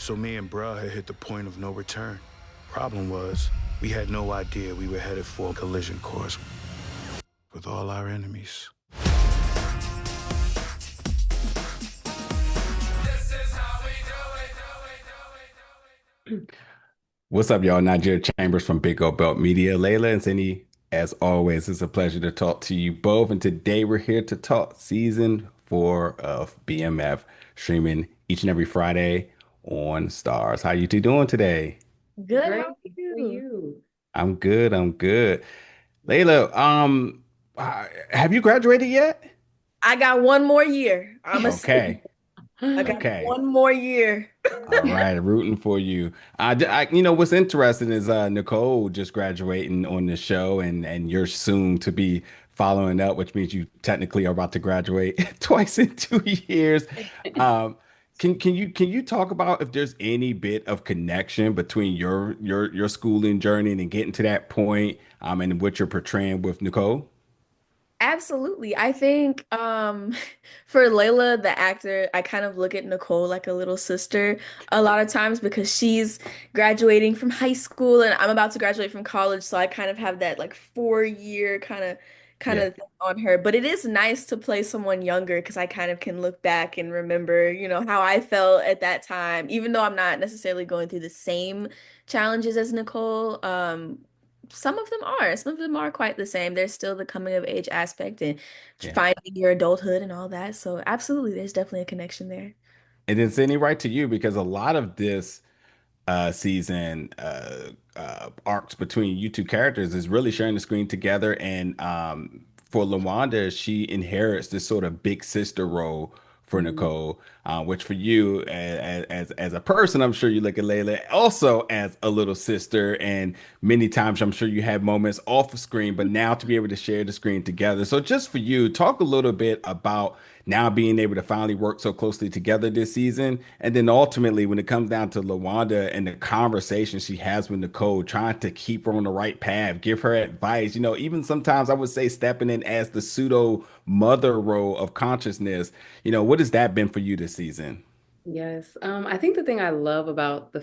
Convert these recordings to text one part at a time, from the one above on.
So me and bruh had hit the point of no return. Problem was, we had no idea we were headed for a collision course with all our enemies. What's up, y'all? Nigeria Chambers from Big O Belt Media. Layla and Cindy, as always, it's a pleasure to talk to you both. And today we're here to talk season 4 of BMF, streaming each and every Friday on STARZ. How you two doing today? Good. How Great. are For you? you. I'm good. I'm good. Layla, have you graduated yet? I got one more year. I'm a Okay. senior. I got Okay. one more year. All right, rooting for you. What's interesting is Nicole just graduating on the show, and you're soon to be following up, which means you technically are about to graduate twice in 2 years. Um, can you talk about if there's any bit of connection between your schooling journey and getting to that point, and what you're portraying with Nicole? Absolutely. I think for Layla, the actor, I kind of look at Nicole like a little sister a lot of times because she's graduating from high school and I'm about to graduate from college, so I kind of have that like 4 year kind Yeah. of thing on her. But it is nice to play someone younger because I kind of can look back and remember, how I felt at that time, even though I'm not necessarily going through the same challenges as Nicole. Some of them are quite the same. There's still the coming of age aspect and Yeah. finding your adulthood and all that. So absolutely, there's definitely a connection there. And then sending right to you because a lot of this season arcs between you two characters is really sharing the screen together. And for Lawanda, she inherits this sort of big sister role for Mhm. Nicole, which for you as a person, I'm sure you look at Layla also as a little sister. And many times I'm sure you had moments off of screen, but now to be able to share the screen together. So just for you, talk a little bit about now being able to finally work so closely together this season. And then ultimately, when it comes down to Lawanda and the conversation she has with Nicole, trying to keep her on the right path, give her advice, even sometimes I would say stepping in as the pseudo mother role of consciousness. What has that been for you this season? Yes. I think the thing I love about the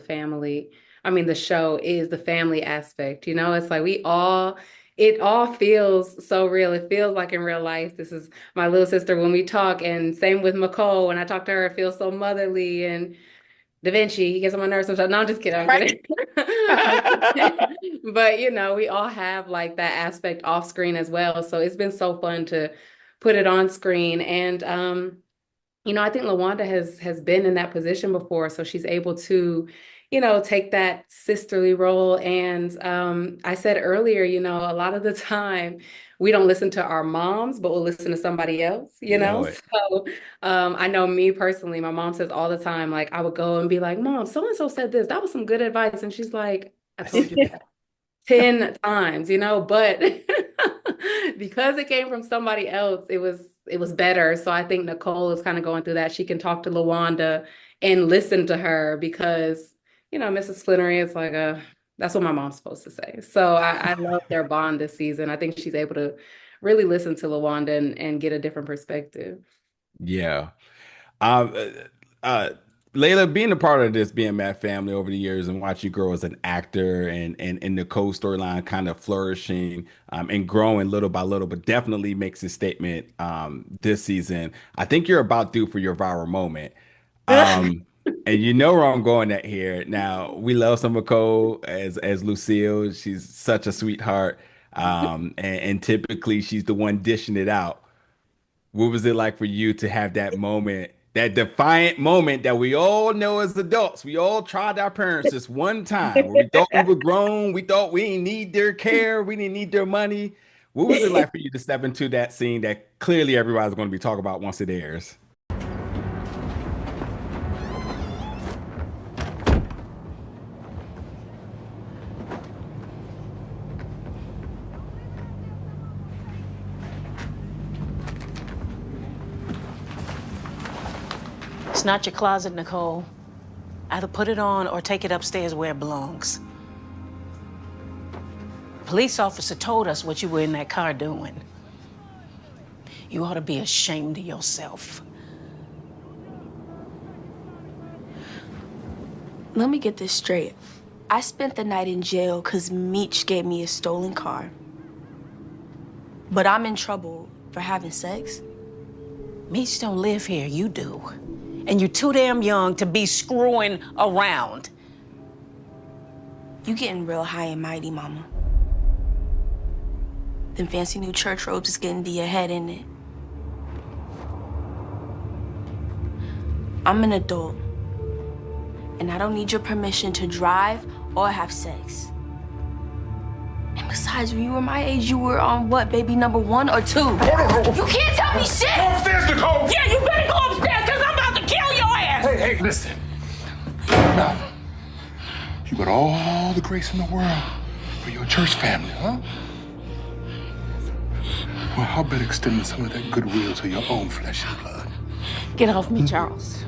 show is the family aspect. It's like it all feels so real. It feels like in real life. This is my little sister when we talk, and same with Nicole. When I talk to her, it feels so motherly. And Da Vinci, he gets on my nerves sometimes. No, I'm just kidding. I'm Right. kidding. I'm kidding. But we all have like that aspect off screen as well. So it's been so fun to put it on screen. And I think Lawanda has been in that position before, so she's able to, take that sisterly role. And I said earlier, a lot of the time we don't listen to our moms, but we'll listen to somebody else, You know it. So I know me personally, my mom says all the time, like I would go and be like, Mom, so and so said this. That was some good advice. And she's like, I I told see you that 10 times, but because it came from somebody else, it was better. So I think Nicole is kind of going through that. She can talk to Lawanda and listen to her because, Mrs. Flenory is like that's what my mom's supposed to say. So I love their bond this season. I think she's able to really listen to Lawanda and get a different perspective. Yeah. Um, uh, uh, Layla, being a part of this BMF family over the years and watch you grow as an actor and the storyline kind of flourishing and growing little by little, but definitely makes a statement this season. I think you're about due for your viral moment. Um, and you know where I'm going at here. Now, we love some Nicole as Lucille. She's such a sweetheart. And typically she's the one dishing it out. What was it like for you to have that moment, that defiant moment that we all know as adults? We all tried our parents this one time where we thought we were grown, we thought we didn't need their care, we didn't need their money. What was it like for you to step into that scene that clearly everybody's going to be talking about once it airs? It's not your closet, Nicole. Either put it on or take it upstairs where it belongs. Police officer told us what you were in that car doing. You ought to be ashamed of yourself. Let me get this straight. I spent the night in jail because Meech gave me a stolen car. But I'm in trouble for having sex? Meech don't live here, you do. And you're too damn young to be screwing around. You getting real high and mighty, mama. Them fancy new church robes is getting to your head, isn't it? I'm an adult. And I don't need your permission to drive or have sex. And besides, when you were my age, you were on what, baby number 1 or 2? You can't tell me shit! Go upstairs, Nicole! Yeah, you better go upstairs, because I'm about to kill your ass! Hey, listen. Now, you got all the grace in the world for your church family, huh? Well, how about extending some of that goodwill to your own flesh and blood? Get off me, Charles.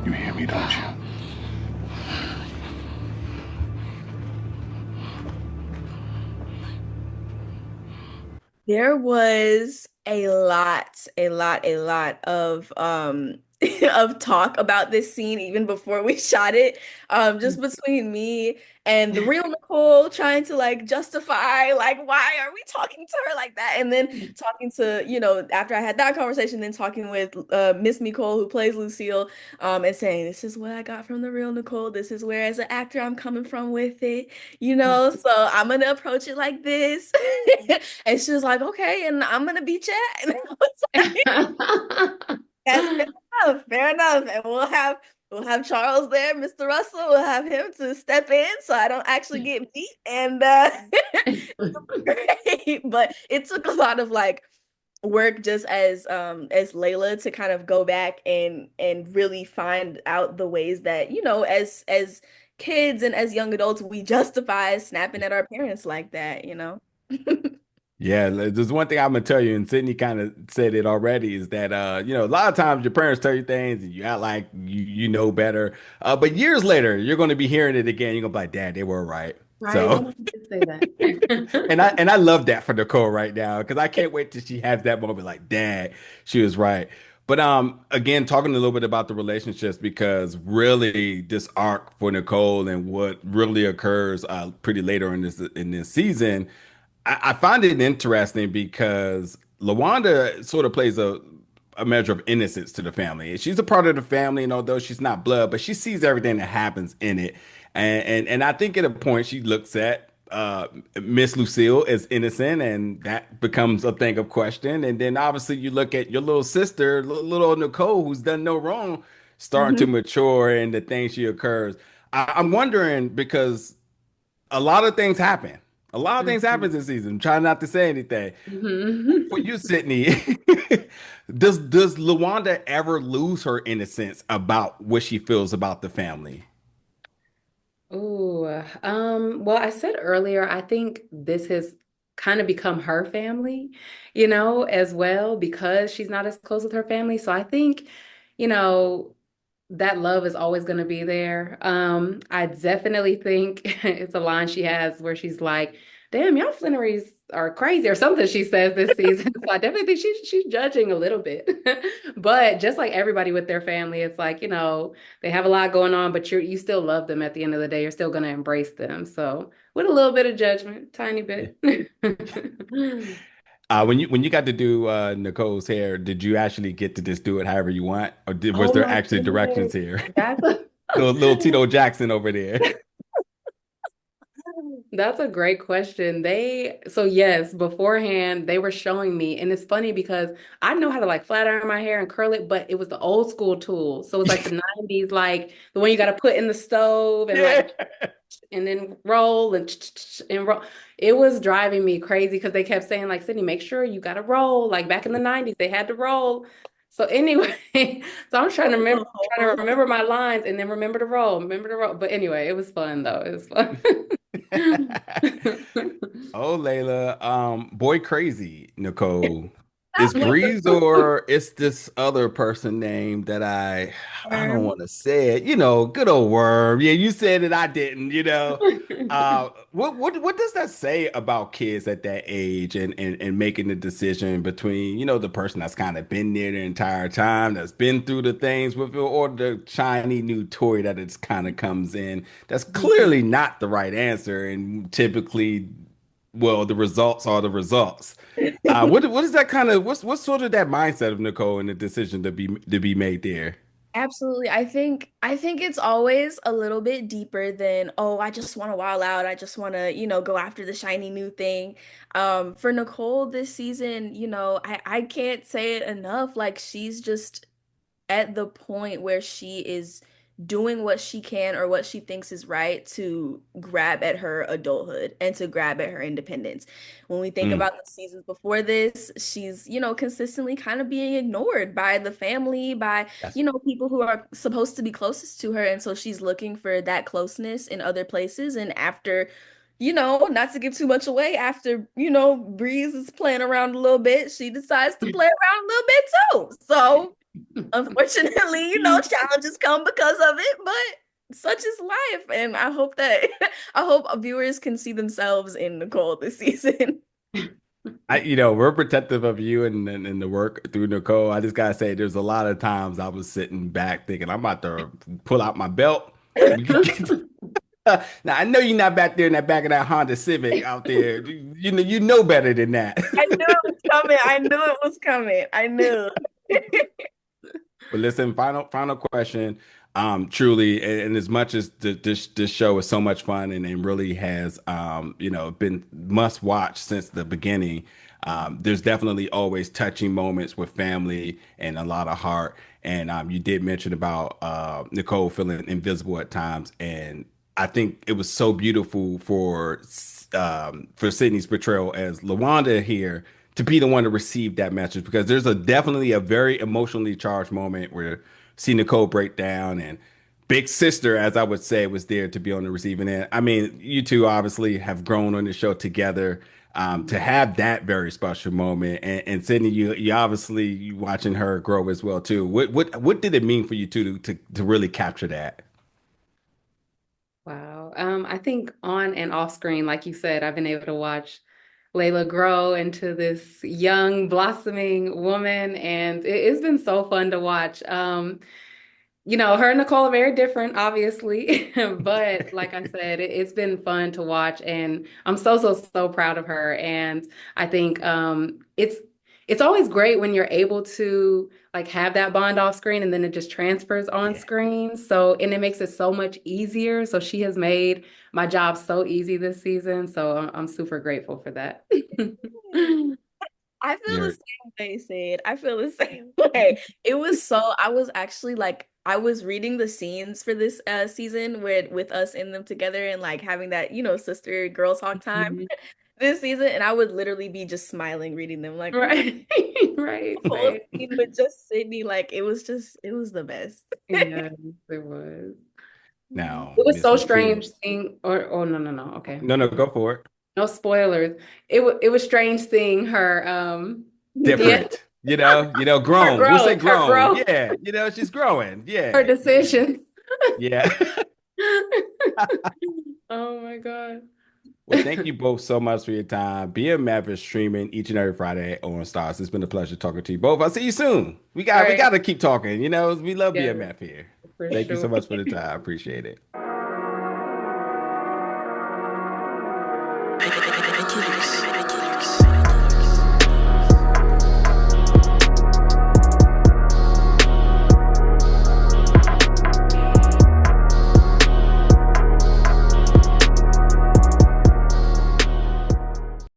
You hear me, don't you? There was a lot of of talk about this scene even before we shot it. Just between me and the real Nicole trying to like justify like why are we talking to her like that? And then talking to, after I had that conversation, then talking with Miss Nicole who plays Lucille, and saying, this is what I got from the real Nicole. This is where as an actor I'm coming from with it, so I'm gonna approach it like this. And she was like, okay, and I'm gonna be chat. And I was like, that's fair enough. And we'll have Charles there, Mr. Russell. We'll have him to step in so I don't actually get beat. And great. But it took a lot of like work just as Laila to kind of go back and really find out the ways that, as kids and as young adults, we justify snapping at our parents like that. Yeah, there's one thing I'm gonna tell you, and Sydney kind of said it already, is that a lot of times your parents tell you things and you act like you know better. But years later, you're gonna be hearing it again. You're gonna be like, Dad, they were right. Right, So say that. and I love that for Nicole right now because I can't wait till she has that moment like, Dad, she was right. But again, talking a little bit about the relationships because really this arc for Nicole and what really occurs pretty later in this season. I find it interesting because Lawanda sort of plays a measure of innocence to the family. She's a part of the family, and although she's not blood, but she sees everything that happens in it. And I think at a point she looks at Miss Lucille as innocent, and that becomes a thing of question. And then obviously you look at your little sister, little old Nicole, who's done no wrong, starting to mature and the things she occurs. I'm wondering because a lot of things happen. A lot of things happen this season. I'm trying not to say anything. For you, Sydney, does Lawanda ever lose her innocence about what she feels about the family? Ooh, well, I said earlier, I think this has kind of become her family, as well, because she's not as close with her family. So I think, you know, that love is always going to be there. I definitely think it's a line she has where she's like, "Damn, y'all Flenorys are crazy," or something she says this season. So I definitely think she's judging a little bit. But just like everybody with their family, it's like, they have a lot going on, but you still love them at the end of the day. You're still going to embrace them. So with a little bit of judgment, tiny bit. When you got to do Nicole's hair, did you actually get to just do it however you want, or was Oh there my actually directions goodness. here? That's a Little Tito Jackson over there. That's a great question. So yes, beforehand they were showing me, and it's funny because I know how to like flat iron my hair and curl it, but it was the old school tool. So it's like the 90s, like the one you got to put in the stove and like and then roll and roll. It was driving me crazy because they kept saying like, Sydney, make sure you got to roll. Like back in the 90s, they had to roll. So anyway, so I'm trying to remember my lines and then remember to roll. But anyway, it was fun though. It was fun. Oh, Layla, boy crazy, Nicole. It's Breeze or it's this other person name that I don't want to say it. Good old Worm. Yeah, you said it, I didn't, what does that say about kids at that age and making the decision between, the person that's kind of been there the entire time, that's been through the things with it, or the shiny new toy that it's kind of comes in. That's clearly not the right answer. And typically, well, the results are the results. What is that kind of what's sort of that mindset of Nicole and the decision to be made there? Absolutely. I think it's always a little bit deeper than, oh, I just want to wild out. I just want to, go after the shiny new thing. For Nicole this season, I can't say it enough. Like she's just at the point where she is doing what she can or what she thinks is right to grab at her adulthood and to grab at her independence. When we think Mm, about the seasons before this, she's, consistently kind of being ignored by the family, by, that's people who are supposed to be closest to her. And so she's looking for that closeness in other places. And after, not to give too much away, after, Breeze is playing around a little bit, she decides to play around a little bit too. So unfortunately, challenges come because of it, but such is life. And I hope that I hope viewers can see themselves in Nicole this season. we're protective of you and the work through Nicole. I just gotta say, there's a lot of times I was sitting back thinking I'm about to pull out my belt. We could get now I know you're not back there in that back of that Honda Civic out there. You know better than that. I knew it was coming. I knew it was coming. I knew. But listen, final question. Truly, and as much as this show is so much fun and really has been must watch since the beginning. There's definitely always touching moments with family and a lot of heart. And you did mention about Nicole feeling invisible at times, and I think it was so beautiful for Sydney's portrayal as Lawanda here to be the one to receive that message, because there's definitely a very emotionally charged moment where see Nicole break down, and big sister, as I would say, was there to be on the receiving end. I mean, you two obviously have grown on the show together. To have that very special moment, and Sydney, you obviously you watching her grow as well too. What did it mean for you two to really capture that? Wow. I think on and off screen, like you said, I've been able to watch Layla grow into this young, blossoming woman, and it's been so fun to watch. Her and Nicole are very different, obviously, but like I said, it's been fun to watch, and I'm so, so, so proud of her. And I think it's always great when you're able to like have that bond off screen and then it just transfers on Yeah. screen. So, and it makes it so much easier. So she has made my job so easy this season. So I'm super grateful for that. I feel the You're same way, Sid. I feel the same way. I was actually like, I was reading the scenes for this season with us in them together and like having that, sister girl talk time Mhm. this season. And I would literally be just smiling reading them, like, oh my, Right. Right. full Same. scene with just Sydney. Like, it was the best. Yes, it was. now It was Miss so Nicole. strange seeing, or oh no, no, no. Okay. No, no, go for it. No spoilers. It was strange seeing her yeah, Different. her Grown. We'll say growth, her grown. growth, Yeah, she's growing. her Yeah, decisions. yeah. Oh my God. Well, thank you both so much for your time. BMF is streaming each and every Friday on Stars. It's been a pleasure talking to you both. I'll see you soon. We All got we right. got to keep talking. We love Yeah, BMF here. for Thank you so sure. much for the time. I appreciate it.